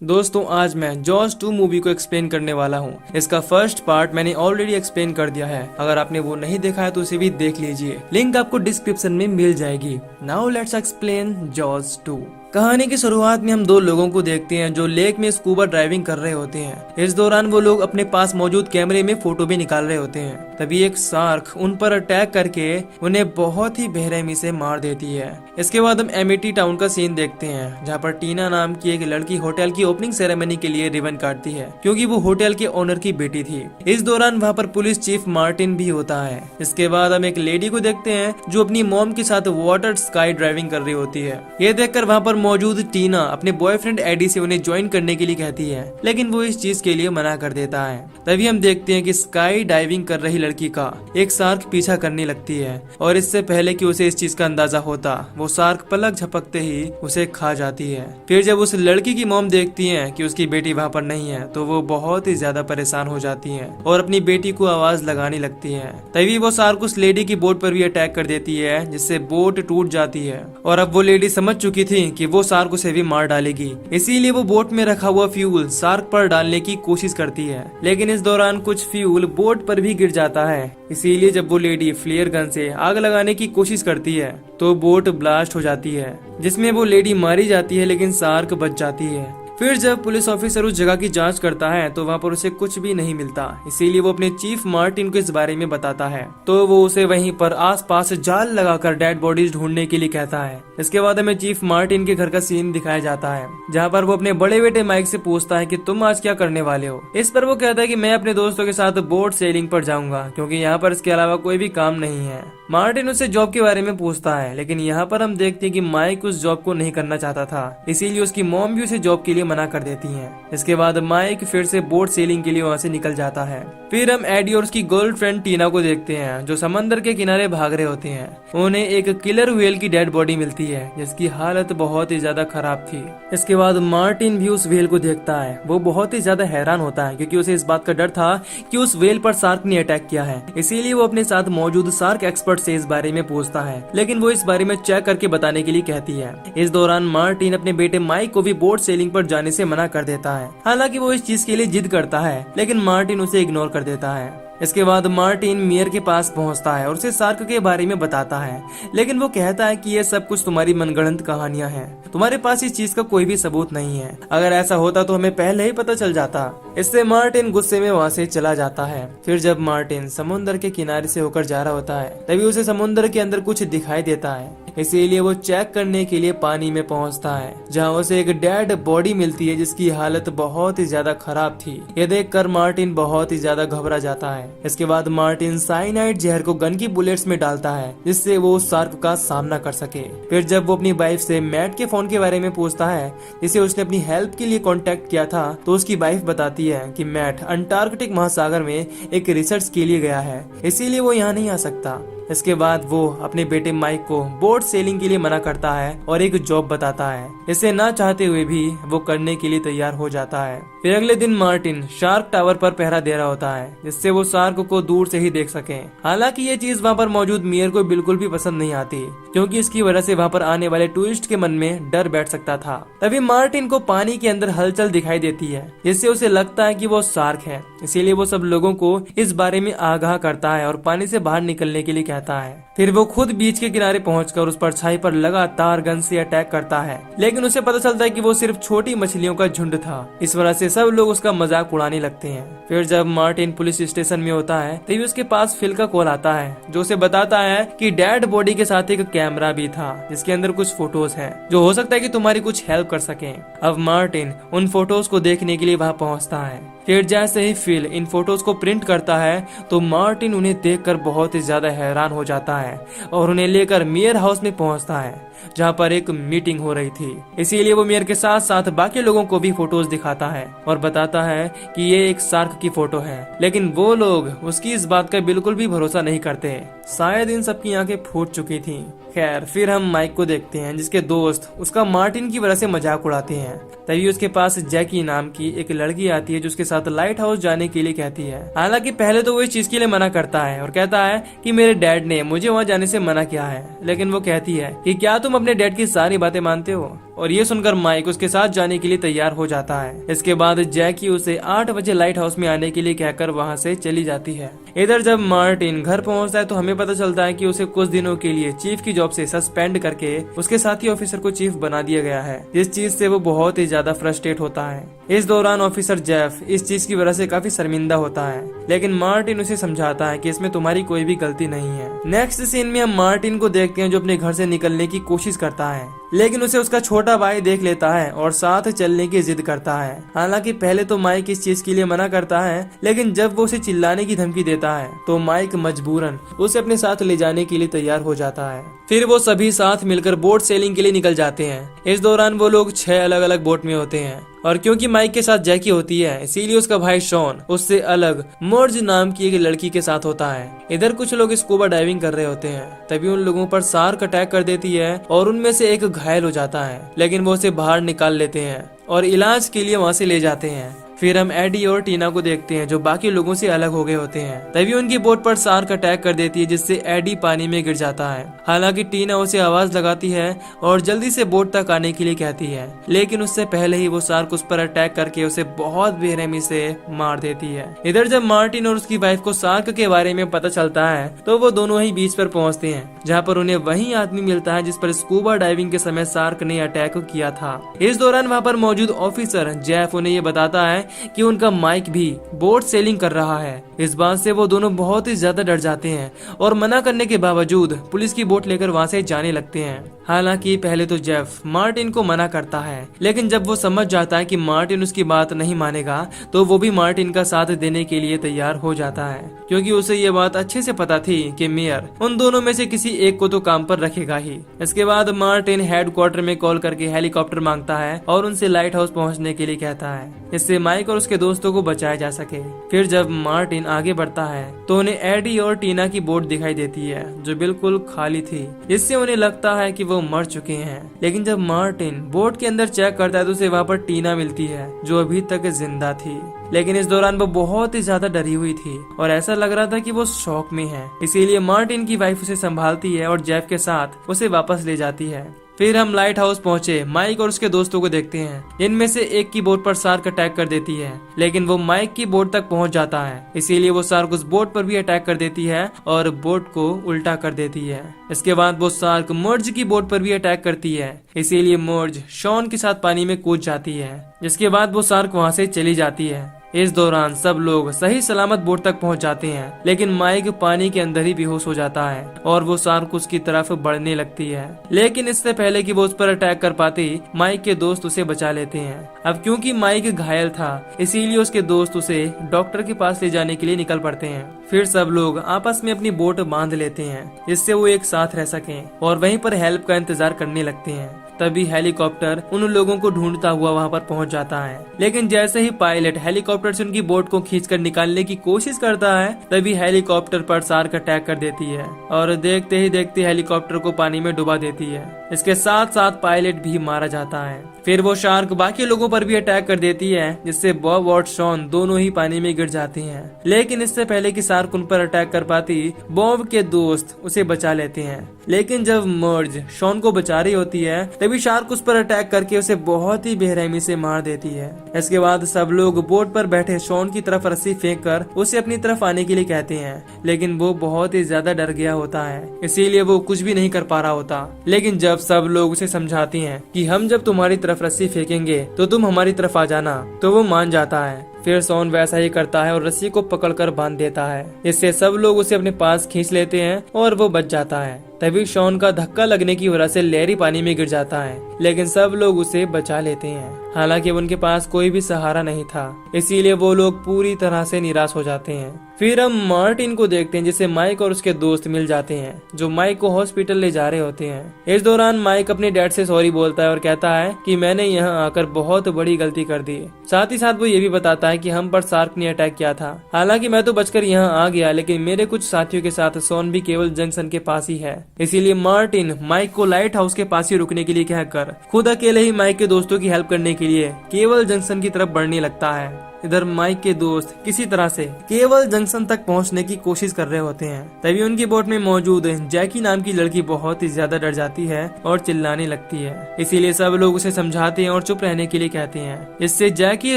दोस्तों आज मैं जॉस 2 मूवी को एक्सप्लेन करने वाला हूँ। इसका फर्स्ट पार्ट मैंने ऑलरेडी एक्सप्लेन कर दिया है। अगर आपने वो नहीं देखा है तो उसे भी देख लीजिए, लिंक आपको डिस्क्रिप्शन में मिल जाएगी। Now let's explain Jaws 2। कहानी की शुरुआत में हम दो लोगों को देखते हैं जो लेक में स्कूबा ड्राइविंग कर रहे होते हैं। इस दौरान वो लोग अपने पास मौजूद कैमरे में फोटो भी निकाल रहे होते हैं। तभी एक शार्क उन पर अटैक करके उन्हें बहुत ही बेरहमी से मार देती है। इसके बाद हम एमिटी टाउन का सीन देखते हैं जहाँ पर टीना नाम की एक लड़की होटल की ओपनिंग सेरेमनी के लिए रिबन काटती है क्योंकि वो होटल के ओनर की बेटी थी। इस दौरान वहाँ पर पुलिस चीफ मार्टिन भी होता है। इसके बाद हम एक लेडी को देखते हैं जो अपनी मॉम के साथ वाटर स्काई ड्राइविंग कर रही होती है। ये देखकर वहाँ पर मौजूद टीना अपने बॉयफ्रेंड एडी से उन्हें ज्वाइन करने के लिए कहती है, लेकिन वो इस चीज के लिए मना कर देता है। तभी हम देखते हैं कि स्काई डाइविंग कर रही लड़की का एक शार्क पीछा करने लगती है और इससे पहले कि उसे इस चीज का अंदाजा होता, वो शार्क पलक झपकते ही उसे खा जाती है। फिर जब उस लड़की की मॉम देखती है कि उसकी बेटी वहाँ पर नहीं है तो वो बहुत ही ज्यादा परेशान हो जाती है और अपनी बेटी को आवाज लगाने लगती है। तभी वो शार्क उस लेडी की बोट पर भी अटैक कर देती है जिससे बोट टूट जाती है और अब वो लेडी समझ चुकी थी कि वो शार्क उसे भी मार डालेगी। इसीलिए वो बोट में रखा हुआ फ्यूल शार्क पर डालने की कोशिश करती है, लेकिन इस दौरान कुछ फ्यूल बोट पर भी गिर जाता है। इसीलिए जब वो लेडी फ्लेयर गन से आग लगाने की कोशिश करती है तो बोट ब्लास्ट हो जाती है जिसमें वो लेडी मारी जाती है, लेकिन शार्क बच जाती है। फिर जब पुलिस ऑफिसर उस जगह की जांच करता है तो वहाँ पर उसे कुछ भी नहीं मिलता। इसीलिए वो अपने चीफ मार्टिन को इस बारे में बताता है तो वो उसे वहीं पर आसपास जाल लगाकर डेड बॉडीज ढूंढने के लिए कहता है। इसके बाद हमें चीफ मार्टिन के घर का सीन दिखाया जाता है जहाँ पर वो अपने बड़े बेटे माइक से पूछता है कि तुम आज क्या करने वाले हो। इस पर वो कहता है कि मैं अपने दोस्तों के साथ बोट सेलिंग पर जाऊंगा क्योंकि यहाँ पर इसके अलावा कोई भी काम नहीं है। मार्टिन उससे जॉब के बारे में पूछता है, लेकिन यहाँ पर हम देखते हैं कि माइक उस जॉब को नहीं करना चाहता था। इसीलिए उसकी मॉम भी उसे जॉब के लिए मना कर देती है। इसके बाद माइक फिर से बोट सेलिंग के लिए वहाँ से निकल जाता है। फिर हम एडी और उसकी गर्लफ्रेंड टीना को देखते हैं जो समंदर के किनारे भाग रहे होते हैं। उन्हें एक किलर व्हेल की डेड बॉडी मिलती है जिसकी हालत बहुत ही ज्यादा खराब थी। इसके बाद मार्टिन भी उस व्हेल को देखता है। वो बहुत ही ज्यादा हैरान होता है क्योंकि उसे इस बात का डर था कि उस व्हेल पर शार्क ने अटैक किया है। इसीलिए वो अपने साथ मौजूद शार्क एक्सपर्ट से इस बारे में पूछता है, लेकिन वो इस बारे में चेक करके बताने के लिए कहती है। इस दौरान मार्टिन अपने बेटे माइक को भी बोट सेलिंग पर जाने से मना कर देता है। हालांकि वो इस चीज के लिए जिद करता है, लेकिन मार्टिन उसे इग्नोर कर देता है। इसके बाद मार्टिन मियर के पास पहुंचता है और उसे शार्क के बारे में बताता है, लेकिन वो कहता है कि ये सब कुछ तुम्हारी मनगढ़ंत कहानियां हैं। तुम्हारे पास इस चीज का कोई भी सबूत नहीं है। अगर ऐसा होता तो हमें पहले ही पता चल जाता। इससे मार्टिन गुस्से में वहाँ से चला जाता है। फिर जब मार्टिन समुद्र के किनारे से होकर जा रहा होता है तभी उसे समुद्र के अंदर कुछ दिखाई देता है। इसीलिए वो चेक करने के लिए पानी में पहुंचता है जहां उसे एक डेड बॉडी मिलती है जिसकी हालत बहुत ही ज्यादा खराब थी। ये देखकर मार्टिन बहुत ही ज्यादा घबरा जाता है। इसके बाद मार्टिन साइनाइड जहर को गन की बुलेट्स में डालता है जिससे वो उस शार्क का सामना कर सके। फिर जब वो अपनी वाइफ से मैट के फोन के बारे में पूछता है जिसे उसने अपनी हेल्प के लिए कांटेक्ट किया था तो उसकी वाइफ बताती है कि मैट अंटार्कटिक महासागर में एक रिसर्च के लिए गया है, इसीलिए वो यहाँ नहीं आ सकता। इसके बाद वो अपने बेटे माइक को बोट सेलिंग के लिए मना करता है और एक जॉब बताता है। इसे ना चाहते हुए भी वो करने के लिए तैयार हो जाता है। फिर अगले दिन मार्टिन शार्क टावर पर पहरा दे रहा होता है जिससे वो शार्क को दूर से ही देख सके। हालांकि ये चीज वहाँ पर मौजूद मियर को बिल्कुल भी पसंद नहीं आती क्योंकि इसकी वजह से वहाँ पर आने वाले टूरिस्ट के मन में डर बैठ सकता था। तभी मार्टिन को पानी के अंदर हलचल दिखाई देती है जिससे उसे लगता है कि वो शार्क है। इसीलिए वो सब लोगों को इस बारे में आगाह करता है और पानी से बाहर निकलने के लिए कहता है। फिर वो खुद बीच के किनारे पहुंचकर उस परछाई पर लगातार गन से अटैक करता है, लेकिन उसे पता चलता है कि वो सिर्फ छोटी मछलियों का झुंड था। इस वजह से सब लोग उसका मजाक उड़ाने लगते हैं। फिर जब मार्टिन पुलिस स्टेशन में होता है तभी उसके पास फिल का कॉल आता है जो उसे बताता है कि डेड बॉडी के साथ एक कैमरा भी था जिसके अंदर कुछ फोटोज हैं जो हो सकता है कि तुम्हारी कुछ हेल्प कर सके। अब मार्टिन उन फोटोज को देखने के लिए वहाँ पहुँचता है। फिर जैसे ही फिल इन फोटोज को प्रिंट करता है तो मार्टिन उन्हें देखकर बहुत ही ज्यादा हैरान हो जाता है और उन्हें लेकर मेयर हाउस में पहुंचता है जहां पर एक मीटिंग हो रही थी। इसीलिए वो मेयर के साथ साथ बाकी लोगों को भी फोटोज दिखाता है और बताता है कि ये एक शार्क की फोटो है, लेकिन वो लोग उसकी इस बात का बिल्कुल भी भरोसा नहीं करते। शायद इन सबकी आंखें फूट चुकी थी। खैर फिर हम माइक को देखते हैं जिसके दोस्त उसका मार्टिन की वजह से मजाक उड़ाते हैं। तभी उसके पास जैकी नाम की एक लड़की आती है जो उसके साथ लाइट हाउस जाने के लिए कहती है। हालांकि पहले तो वो इस चीज के लिए मना करता है और कहता है कि मेरे डैड ने मुझे वहाँ जाने से मना किया है, लेकिन वो कहती है कि क्या तुम अपने डैड की सारी बातें मानते हो। और ये सुनकर माइक उसके साथ जाने के लिए तैयार हो जाता है। इसके बाद जैकी उसे 8 बजे लाइट हाउस में आने के लिए कहकर वहाँ से चली जाती है। इधर जब मार्टिन घर पहुँचता है तो हमें पता चलता है कि उसे कुछ दिनों के लिए चीफ की जॉब से सस्पेंड करके उसके साथी ऑफिसर को चीफ बना दिया गया है। इस चीज से वो बहुत ही ज्यादा फ्रस्ट्रेट होता है। इस दौरान ऑफिसर जेफ इस चीज की वजह से काफी शर्मिंदा होता है, लेकिन मार्टिन उसे समझाता है कि इसमें तुम्हारी कोई भी गलती नहीं है। नेक्स्ट सीन में हम मार्टिन को देखते हैं जो अपने घर से निकलने की कोशिश करता है, लेकिन उसे उसका छोटा भाई देख लेता है और साथ चलने की जिद करता है। हालांकि पहले तो माइक इस चीज के लिए मना करता है, लेकिन जब वो उसे चिल्लाने की धमकी देता है तो माइक मजबूरन उसे अपने साथ ले जाने के लिए तैयार हो जाता है। फिर वो सभी साथ मिलकर बोट सेलिंग के लिए निकल जाते हैं। इस दौरान वो लोग 6 अलग अलग बोट में होते हैं और क्योंकि माइक के साथ जैकी होती है इसीलिए उसका भाई शॉन उससे अलग मर्ज नाम की एक लड़की के साथ होता है। इधर कुछ लोग स्कूबा डाइविंग कर रहे होते हैं, तभी उन लोगों पर शार्क अटैक कर देती है और उनमें से एक घायल हो जाता है, लेकिन वो उसे बाहर निकाल लेते हैं और इलाज के लिए वहाँ से ले जाते हैं। फिर हम एडी और टीना को देखते हैं जो बाकी लोगों से अलग हो गए होते हैं। तभी उनकी बोट पर शार्क अटैक कर देती है जिससे एडी पानी में गिर जाता है। हालांकि टीना उसे आवाज लगाती है और जल्दी से बोट तक आने के लिए कहती है, लेकिन उससे पहले ही वो शार्क उस पर अटैक करके उसे बहुत बेरहमी से मार देती है। इधर जब मार्टिन और उसकी वाइफ को शार्क के बारे में पता चलता है तो वो दोनों ही बीच पर पहुँचते हैं, जहाँ पर उन्हें वही आदमी मिलता है जिस पर स्कूबा डाइविंग के समय शार्क ने अटैक किया था। इस दौरान वहाँ पर मौजूद ऑफिसर जेफ उन्हें ये बताता है कि उनका माइक भी बोट सेलिंग कर रहा है। इस बात से वो दोनों बहुत ही ज्यादा डर जाते हैं और मना करने के बावजूद पुलिस की बोट लेकर वहाँ से जाने लगते हैं। हालांकि पहले तो जेफ मार्टिन को मना करता है, लेकिन जब वो समझ जाता है कि मार्टिन उसकी बात नहीं मानेगा तो वो भी मार्टिन का साथ देने के लिए तैयार हो जाता है, क्योंकि उसे ये बात अच्छे से पता थी कि मेयर उन दोनों में से किसी एक को तो काम पर रखेगा ही। इसके बाद मार्टिन हेडक्वार्टर में कॉल करके हेलीकॉप्टर मांगता है और उनसे लाइट हाउस पहुँचने के लिए कहता है, इससे माइक और उसके दोस्तों को बचाया जा सके। फिर जब मार्टिन आगे बढ़ता है तो उन्हें एडी और टीना की बोट दिखाई देती है जो बिल्कुल खाली थी, जिससे उन्हें लगता है कि वो मर चुके हैं। लेकिन जब मार्टिन बोट के अंदर चेक करता है तो उसे वहाँ पर टीना मिलती है जो अभी तक जिंदा थी, लेकिन इस दौरान वो बहुत ही ज्यादा डरी हुई थी और ऐसा लग रहा था कि वो शॉक में है। इसीलिए मार्टिन की वाइफ उसे संभालती है और जेफ के साथ उसे वापस ले जाती है। फिर हम लाइट हाउस पहुंचे माइक और उसके दोस्तों को देखते हैं। इनमें से एक की बोट पर शार्क अटैक कर देती है, लेकिन वो माइक की बोट तक पहुंच जाता है, इसीलिए वो शार्क उस बोट पर भी अटैक कर देती है और बोट को उल्टा कर देती है। इसके बाद वो शार्क मर्ज की बोट पर भी अटैक करती है, इसीलिए मर्ज शॉन के साथ पानी में कूद जाती है, जिसके बाद वो शार्क वहाँ से चली जाती है। इस दौरान सब लोग सही सलामत बोट तक पहुंच जाते हैं, लेकिन माइक पानी के अंदर ही बेहोश हो जाता है और वो शार्क उसकी तरफ बढ़ने लगती है। लेकिन इससे पहले कि वो उस पर अटैक कर पाती, माइक के दोस्त उसे बचा लेते हैं। अब क्योंकि माइक घायल था, इसीलिए उसके दोस्त उसे डॉक्टर के पास ले जाने के लिए निकल पड़ते हैं। फिर सब लोग आपस में अपनी बोट बांध लेते हैं, जिससे वो एक साथ रह सकें और वहीं पर हेल्प का इंतजार करने लगते हैं। तभी हेलीकॉप्टर उन लोगों को ढूंढता हुआ वहां पर पहुंच जाता है, लेकिन जैसे ही पायलट हेलीकॉप्टर से उनकी बोट को खींचकर निकालने की कोशिश करता है, तभी हेलीकॉप्टर पर शार्क अटैक कर देती है और देखते ही देखते हेलीकॉप्टर को पानी में डुबा देती है। इसके साथ साथ पायलट भी मारा जाता है। फिर वो शार्क बाकी लोगों पर भी अटैक कर देती है, जिससे बॉब और शॉन दोनों ही पानी में गिर जाते हैं। लेकिन इससे पहले कि शार्क उन पर अटैक कर पाती, बॉब के दोस्त उसे बचा लेते हैं। लेकिन जब मर्ज शॉन को बचा रही होती है, तभी शार्क उस पर अटैक करके उसे बहुत ही बेरहमी से मार देती है। इसके बाद सब लोग बोट पर बैठे शॉन की तरफ रस्सी फेंककर उसे अपनी तरफ आने के लिए कहते हैं, लेकिन वो बहुत ही ज्यादा डर गया होता है, इसीलिए वो कुछ भी नहीं कर पा रहा होता। लेकिन जब सब लोग उसे समझाती हैं कि हम जब तुम्हारी तरफ रस्सी फेंकेंगे तो तुम हमारी तरफ आ जाना, तो वो मान जाता है। फिर शॉन वैसा ही करता है और रस्सी को पकड़कर बांध देता है। इससे सब लोग उसे अपने पास खींच लेते हैं और वो बच जाता है। तभी शॉन का धक्का लगने की वजह से लैरी पानी में गिर जाता है, लेकिन सब लोग उसे बचा लेते हैं। हालांकि उनके पास कोई भी सहारा नहीं था, इसीलिए वो लोग पूरी तरह से निराश हो जाते हैं। फिर हम मार्टिन को देखते हैं, जिसे माइक और उसके दोस्त मिल जाते हैं, जो माइक को हॉस्पिटल ले जा रहे होते हैं। इस दौरान माइक अपने डैड से सॉरी बोलता है और कहता है कि मैंने यहाँ आकर बहुत बड़ी गलती कर दी। साथ ही साथ वो ये भी बताता है कि हम पर शार्क ने अटैक किया था। हालांकि मैं तो बचकर यहाँ आ गया, लेकिन मेरे कुछ साथियों के साथ शॉन भी केवल जंक्शन के पास ही है। इसीलिए मार्टिन माइक को लाइट हाउस के पास ही रुकने के लिए कहकर खुद अकेले ही माइक के दोस्तों की हेल्प करने के लिए केवल जंक्शन की तरफ बढ़ने लगता है। इधर माइक के दोस्त किसी तरह से केवल जंक्शन तक पहुंचने की कोशिश कर रहे होते हैं। तभी उनकी बोट में मौजूद जैकी नाम की लड़की बहुत ही ज्यादा डर जाती है और चिल्लाने लगती है। इसीलिए सब लोग उसे समझाते हैं और चुप रहने के लिए कहते हैं। इससे जैकी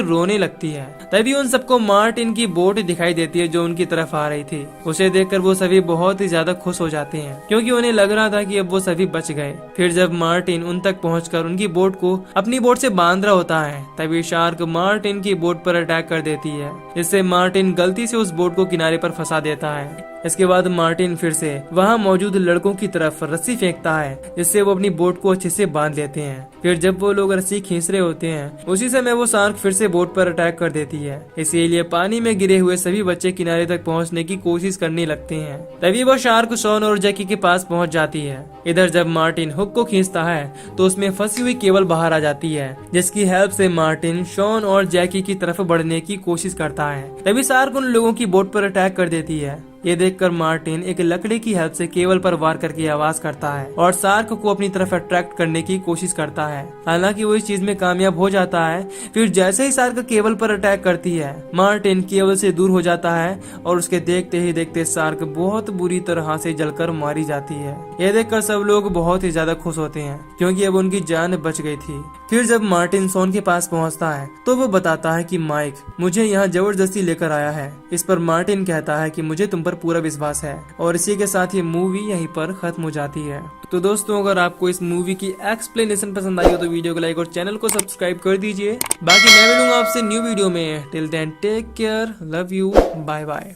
रोने लगती है। तभी उन सबको मार्टिन की बोट दिखाई देती है जो उनकी तरफ आ रही थी। उसे देखकर वो सभी बहुत ही ज्यादा खुश हो जाते हैं क्योंकि उन्हें लग रहा था कि अब वो सभी बच गए। फिर जब मार्टिन उन तक पहुंचकर उनकी बोट को अपनी बोट से बांध रहा होता है तभी शार्क मार्टिन की बोट पर अटैक कर देती है। इससे मार्टिन गलती से उस बोट को किनारे पर फंसा देता है। इसके बाद मार्टिन फिर से वहाँ मौजूद लड़कों की तरफ रस्सी फेंकता है जिससे वो अपनी बोट को अच्छे से बांध लेते हैं। फिर जब वो लोग रस्सी खींच रहे होते हैं उसी समय वो शार्क फिर से बोट पर अटैक कर देती है। इसीलिए पानी में गिरे हुए सभी बच्चे किनारे तक पहुंचने की कोशिश करने लगते हैं। तभी वो शार्क शॉन और जैकी के पास पहुंच जाती है। इधर जब मार्टिन हुक को खींचता है तो उसमें फंसी हुई केबल बाहर आ जाती है जिसकी हेल्प से मार्टिन शॉन और जैकी की तरफ बढ़ने की कोशिश करता है। तभी शार्क उन लोगों की बोट पर अटैक कर देती है। ये देखकर मार्टिन एक लकड़ी की हेल्प से केबल पर वार करके आवाज करता है और शार्क को अपनी तरफ अट्रैक्ट करने की कोशिश करता है। हालांकि वो इस चीज में कामयाब हो जाता है। फिर जैसे ही शार्क केबल पर अटैक करती है मार्टिन केबल से दूर हो जाता है और उसके देखते ही देखते शार्क बहुत बुरी तरह से जलकर मारी जाती है। ये देखकर सब लोग बहुत ही ज्यादा खुश होते हैं क्योंकि अब उनकी जान बच गई थी। फिर जब मार्टिन शॉन के पास पहुंचता है तो वो बताता है कि माइक मुझे यहाँ जबरदस्ती लेकर आया है। इस पर मार्टिन कहता है कि मुझे तुम पर पूरा विश्वास है और इसी के साथ ये मूवी यहीं पर खत्म हो जाती है। तो दोस्तों अगर आपको इस मूवी की एक्सप्लेनेशन पसंद आई हो तो वीडियो को लाइक और चैनल को सब्सक्राइब कर दीजिए। बाकी मैं मिलूंगा आपसे न्यू वीडियो में। Till then take care, love you, bye bye.